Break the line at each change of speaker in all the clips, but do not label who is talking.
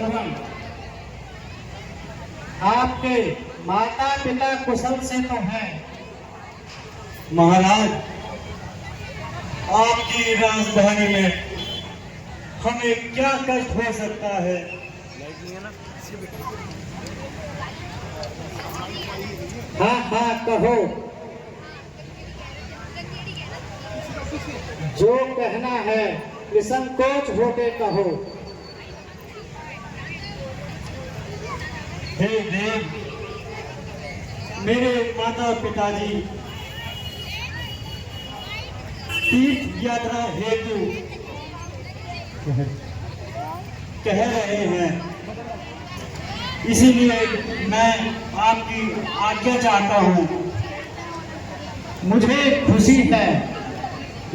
सरवण, आपके माता पिता कुशल से तो हैं?
महाराज, आपकी राजधानी में हमें क्या कष्ट हो सकता है?
हाँ हाँ कहो, जो कहना है निसंकोच होके कहो।
हे देव, मेरे माता पिताजी तीर्थ यात्रा हेतु कह रहे हैं, इसीलिए मैं आपकी आज्ञा चाहता हूँ।
मुझे खुशी है,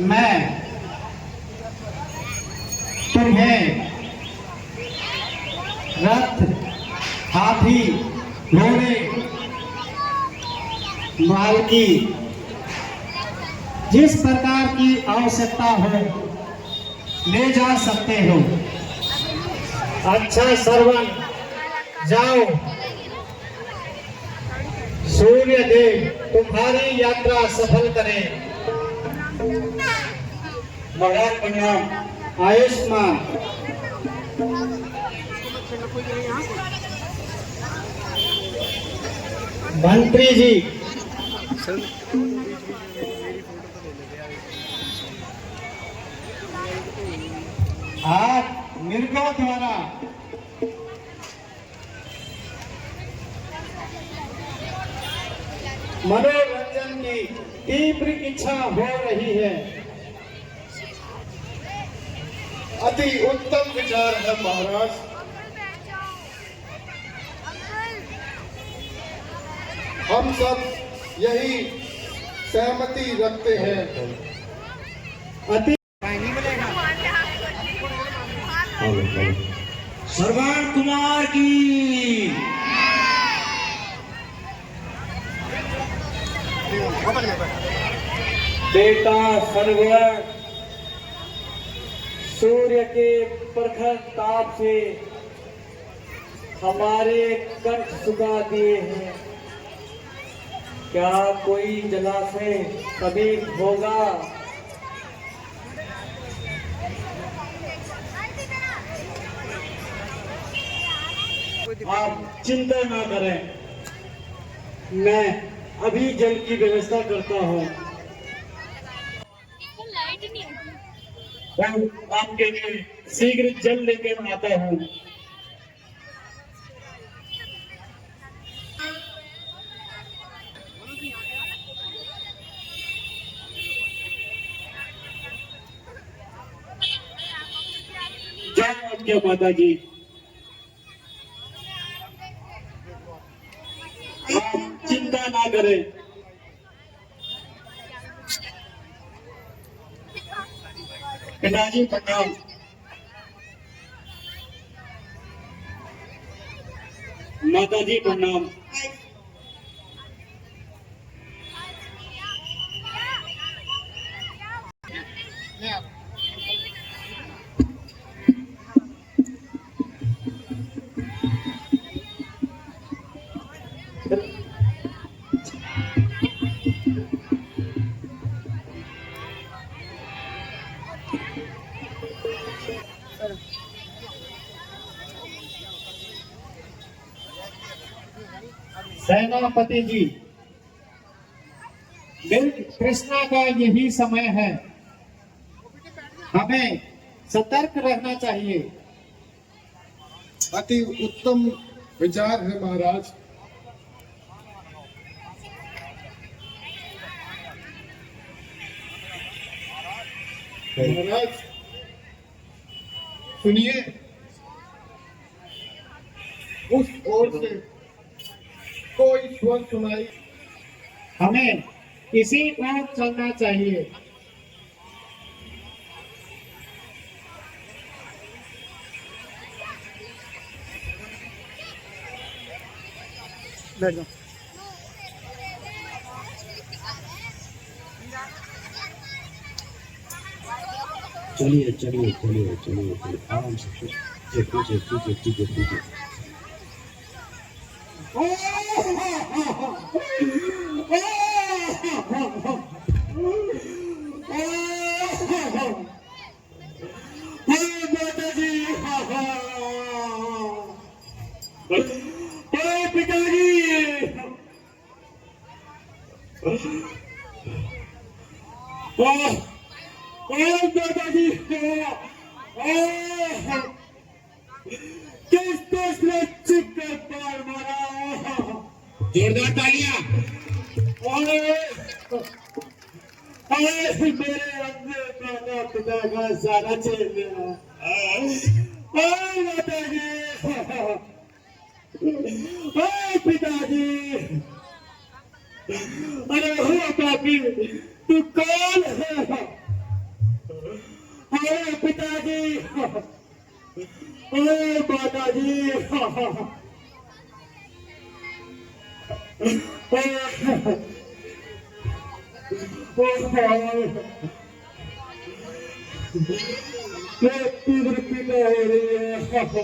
मैं तुम्हें रथ, हाथी, घोड़े, मालकी, जिस प्रकार की आवश्यकता हो ले जा सकते हो। अच्छा सरवण, जाओ, सूर्य देव तुम्हारी यात्रा सफल करें।
महाराज प्रणाम।
आयुष्मान। मंत्री जी, आप मृगों द्वारा मनोरंजन की तीव्र इच्छा हो रही है।
अति उत्तम विचार है महाराज। हम सब यही सहमति रखते हैं।
अति
श्रवण कुमार की बेटा सरवण सूर्य के प्रखर ताप से हमारे कंठ सुखा दिए हैं। क्या कोई जलाशय कभी होगा? आप चिंता ना करें, मैं अभी जल की व्यवस्था करता हूँ और आपके लिए शीघ्र जल लेकर आता हूँ। जय आज्ञा माता जी। आप चिंता ना करें। पिताजी प्रणाम। माता जी प्रणाम।
सेनापति जी, कृष्णा का यही समय है, हमें सतर्क रहना चाहिए।
अति उत्तम विचार है महाराज। महाराज सुनिए, उस ओर से कोई स्वर सुनाई।
हमें इसी ओर चलना चाहिए। बैठ जाओ।
चलिए चलिए चलिए चलिए चलिए आराम से। माताजी, पिताजी, दादाजी, किस ने चिप कर पार मारा।
जोरदार तालियां।
मेरे अंदर माता पिता का सारा छेद गया। माताजी, पिताजी, अरे हो पापी, तू कौन है? अरे पिताजी, अरे माताजी, तीव्र पीड़ा हो रही है।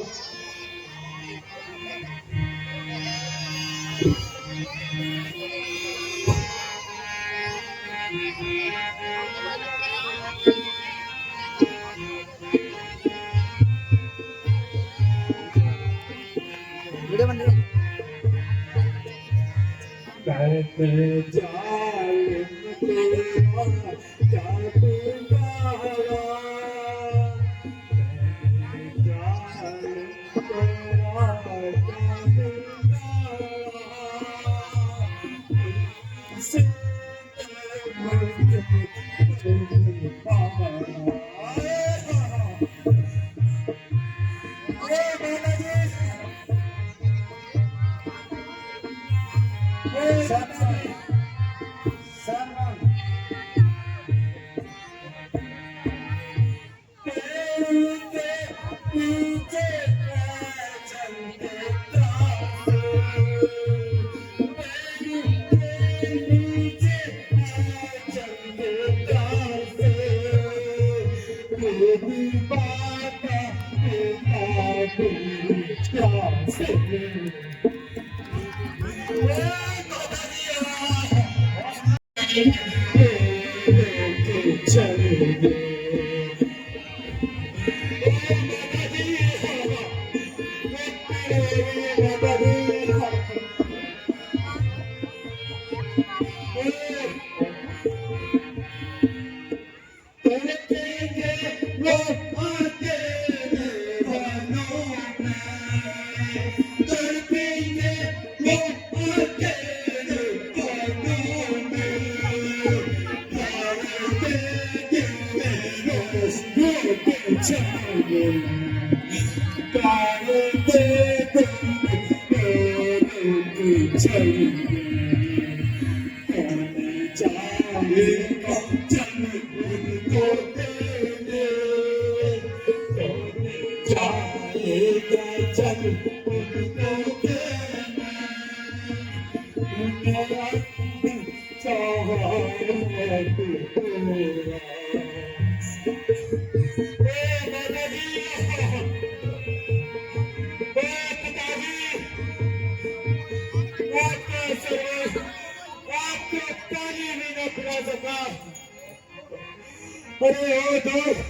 अरे ओ दोस्त,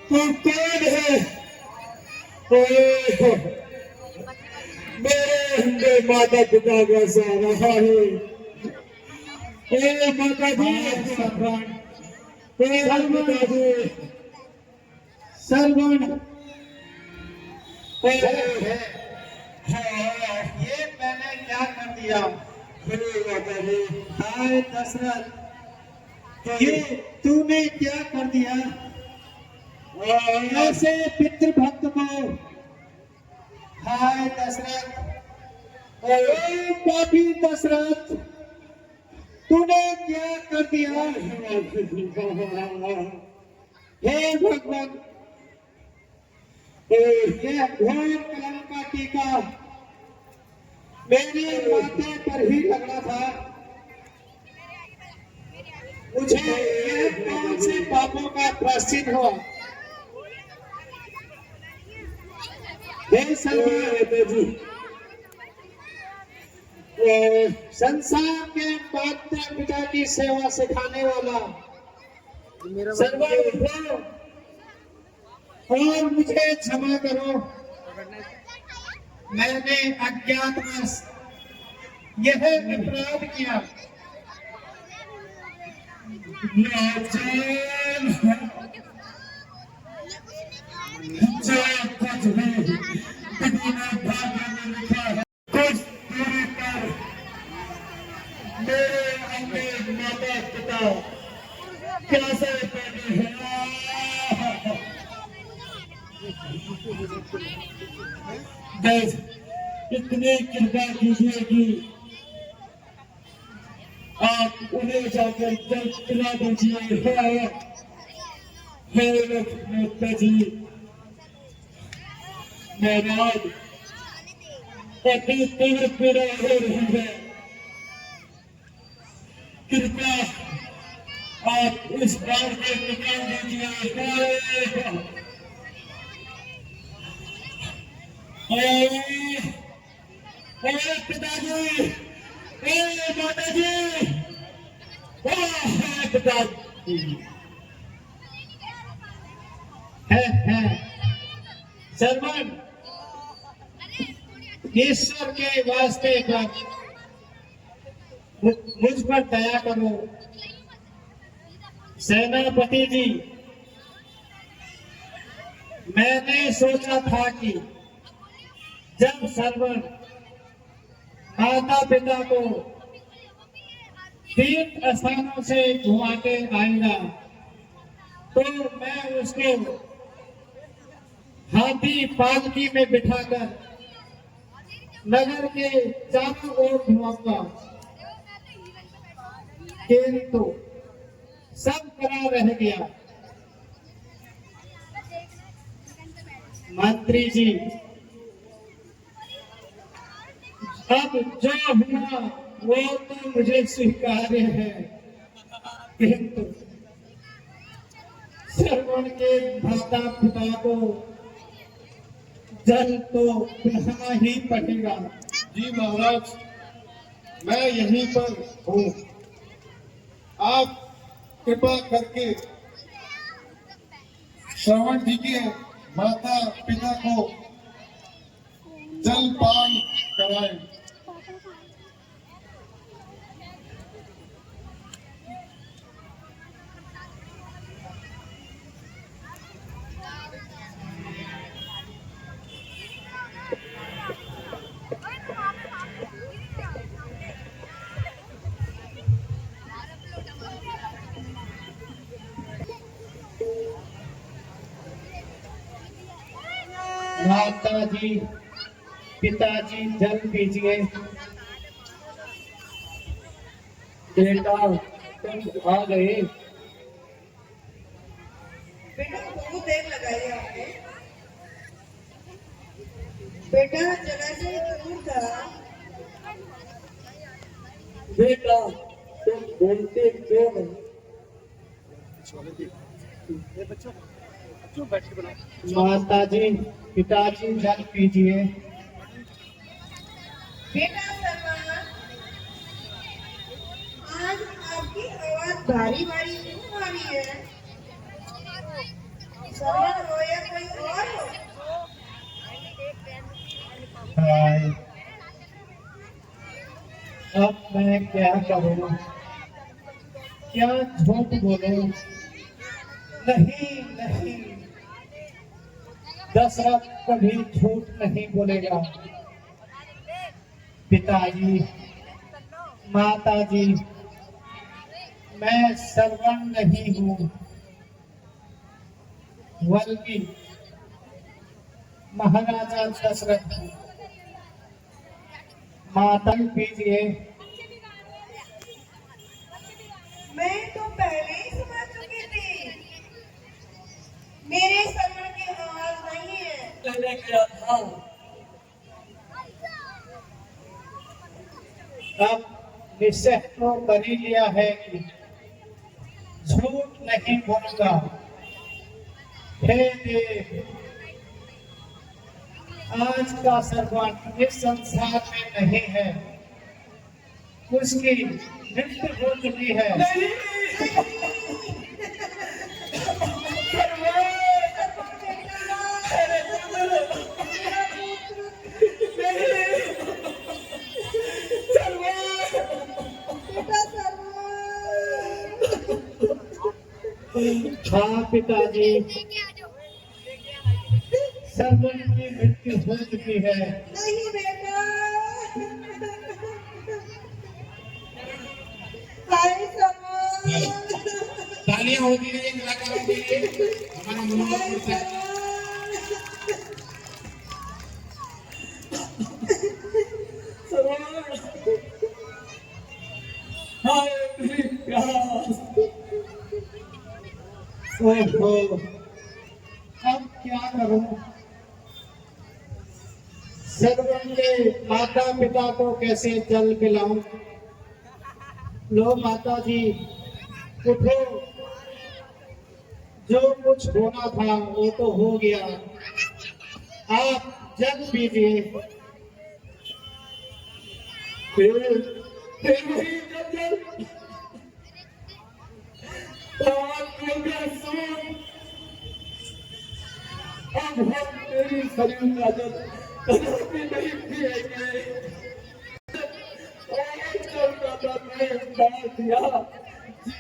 तू कौन है? मेरे माता पिता का सहारा है। माता जी, सरवण,
ये मैंने क्या कर दिया?
माता जी,
हाय दशरथ, ये तूने क्या कर दिया? ऐसे पितृभक्त को। हाय दशरथ, पापी दशरथ, तूने क्या कर दिया? हे भगवान, ये घोर कलंक का टीका मेरे माथे पर ही लगना था। मुझे ये कौन से पापों का प्रायश्चित हुआ? हे सरदार, संसार के माता पिता की सेवा सिखाने वाला सरवर उठो और मुझे क्षमा करो। मैंने अज्ञातवश यह अपराध किया। जो कुछ भी पिता ने भाग्य में लिखा है, कुछ दूरी पर मेरे अंग्रेज माता पिता कैसे पैदा हुआ। बस इतनी कृपा कीजिए कि आप उन्हें जाकर जल पिला दीजिए। माता जी, मैं आज अपनी तीव्र पीड़ा हो रही है। कृपया आप इस बार को निकाल दीजिए। पिताजी, माता जी, पिताजी है सरवन, ईश्वर के वास्ते मुझ पर दया करो। सेनापति जी, मैंने सोचा था कि जब सरवन माता पिता को तीर्थ स्थानों से घुमा के आएगा तो मैं उसको हाथी पालकी में बिठाकर नगर के चारों ओर घुमाऊंगा। किंतु सब करा रह गया। मंत्री जी, अब जो हुआ वो तो मुझे स्वीकार्य है, किंतु श्रवण के माता पिता को जल तो पिलाना ही पड़ेगा।
जी महाराज, मैं यहीं पर हूँ। आप कृपा करके श्रवण जी के माता पिता को जलपान कराएं।
माता जी, पिताजी, जल पीजिए। बेटा, तुम आ गए।
बेटा बहुत देर लगाई आपने। बेटा जलाशय दूर था।
बेटा, तुम बोलते क्यों नहीं? माता जी, पिताजी, जल पीजिए।
बेटा सलमान, आज आपकी आवाज भारी भारी क्यों आ रही है? सलमान हो या कोई और हो?
हाय, अब मैं क्या करूं? क्या झूठ बोलूं? नहीं नहीं, दशरथ कभी झूठ नहीं बोलेगा। पिताजी, माताजी, मैं श्रवण नहीं हूँ, बल्कि महाराजा दशरथ हूँ। माता पीजिए।
मैं तो पहले ही समझ चुकी थी। मेरे श्रवण की आवाज नहीं है।
पहले क्या था? अब निश्चय तो कर ही लिया है कि झूठ नहीं बोलूंगा। हे देव,
आज का सरपंच इस संसार में नहीं है, उसकी मृत्यु हो चुकी है। हाँ पिताजी, सरपंच की मृत्यु हो चुकी है।
नहीं बेटा, हाय सरपंच,
तालियां होती रही कलाकारों के लिए, हमारा मनोबल बढ़ता है।
ओहो, अब क्या करूं? सरवन के माता पिता को कैसे जल पिलाऊं? लो माता जी, उठो, जो कुछ होना था वो तो हो गया, आप जल पीजिए।
फिर वही जंगल, अब हम तेरी शरीर का जल कभी नहीं पिएंगे।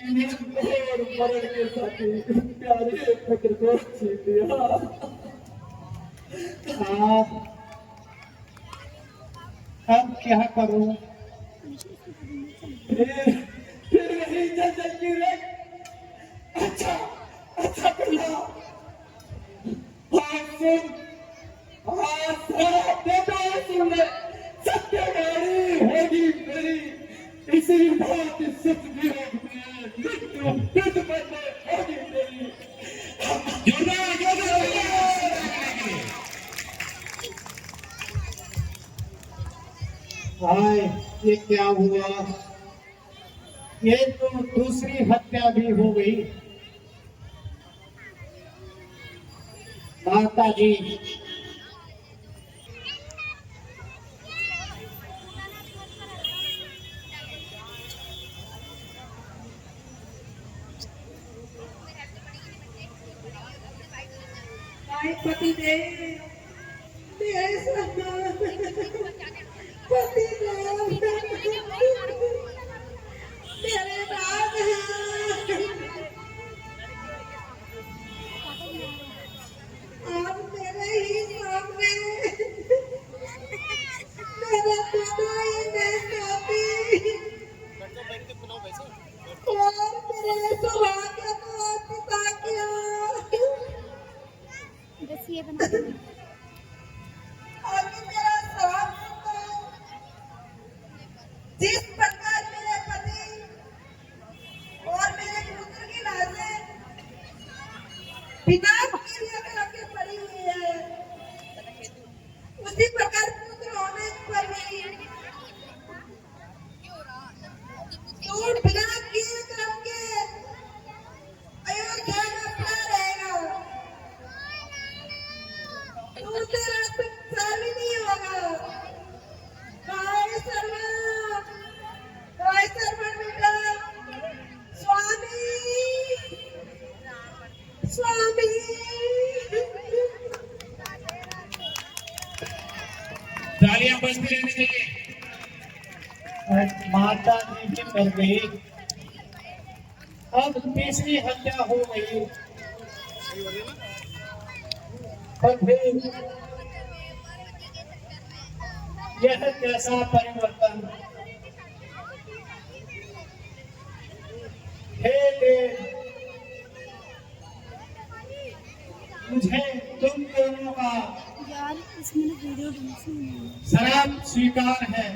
जीवन और मरण के साथी प्यारे फिक्र को छीन लिया।
अब क्या करूं?
फिर वही जंगल की रेत। अच्छा करना। सुन ले, सत्य गाड़ी होगी मेरी, इसी बात सच भी होगी, मृत्यु होगी मेरी।
हाय, ये क्या हुआ? ये तो दूसरी हत्या भी हो गई। माता जी,
पति देव, मेरे समान पति देव, मेरे बाद आप मेरे ही सामने, मेरा पिता ही मैं चाहती, और मेरे सौभाग्य को पिता किया। आगे मेरा सवाल सुनो, जिस प्रकार मेरे पति और मेरे पुत्र की लाशें पिता के लिए करके पड़ी हुई है, उसी प्रकार पुत्र होने पर भी तो बिना किए कर्म के अयोध्या में पड़ा रहेगा, तो तेरा संसार भी नहीं होगा। हाय सर्वण बेटा, स्वामी स्वामी।
तालियां बजती रहनी चाहिए।
माता जी की कर गई, अब तीसरी हत्या हो गई। और फिर यह कैसा परिवर्तन? हे देव, मुझे तुम दोनों का
यार इसमें वीडियो
शराब स्वीकार है।